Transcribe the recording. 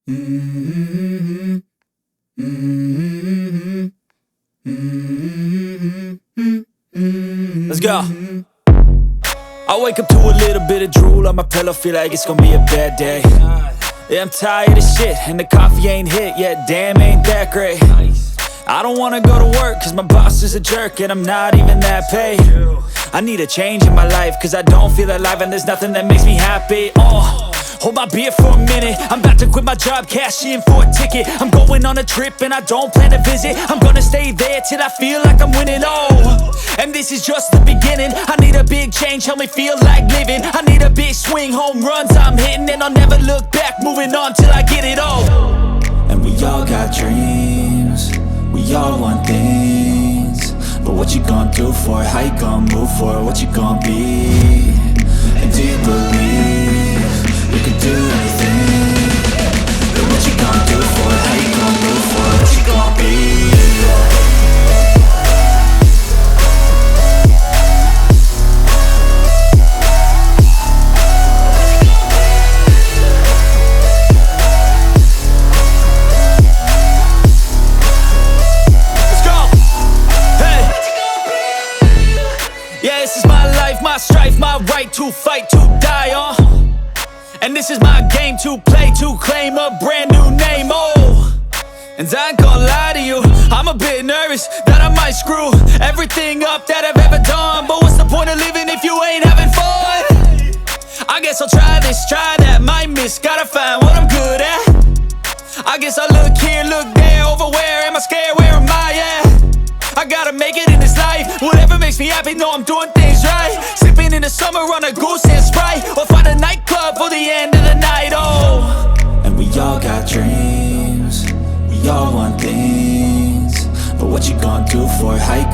Mm-hmm. Mm-hmm. Mm-hmm. Let's go. I wake up to a little bit of drool on my pillow, feel like it's gonna be a bad day. Yeah, I'm tired of shit, and the coffee ain't hit yet, damn, ain't that great. I don't wanna go to work, cause my boss is a jerk, and I'm not even that paid. I need a change in my life, cause I don't feel alive, and there's nothing that makes me happy. Hold my beer for a minute, I'm about to quit my job, cash in for a ticket. I'm going on a trip and I don't plan to visit. I'm gonna stay there till I feel like I'm winning, and this is just the beginning. I need a big change, help me feel like living. I need a big swing, home runs I'm hitting, and I'll never look back, moving on till I get it all. And we all got dreams, we all want things, but what you gonna do for it? How you gonna move for it? What you gonna be? And do you believe you can do anything? But what you gonna do for it? How you gonna move for it? What you gonna be? Yeah, this is my life, my strife, my right to fight, to die on. And this is my game to play, to claim a brand new name, And I ain't gonna lie to you, I'm a bit nervous that I might screw everything up that I've ever done. But what's the point of living if you ain't having fun? I guess I'll try this, try that, might miss, gotta find what I'm good at. I guess I look here, look there, over where am I scared, where am I at? I gotta make it in this life, whatever makes me happy, know I'm doing things right. Sipping in the summer on a goose and Sprite, or find a nightclub for the end of the night, And we all got dreams, we all want things, but what you gonna do for it? How you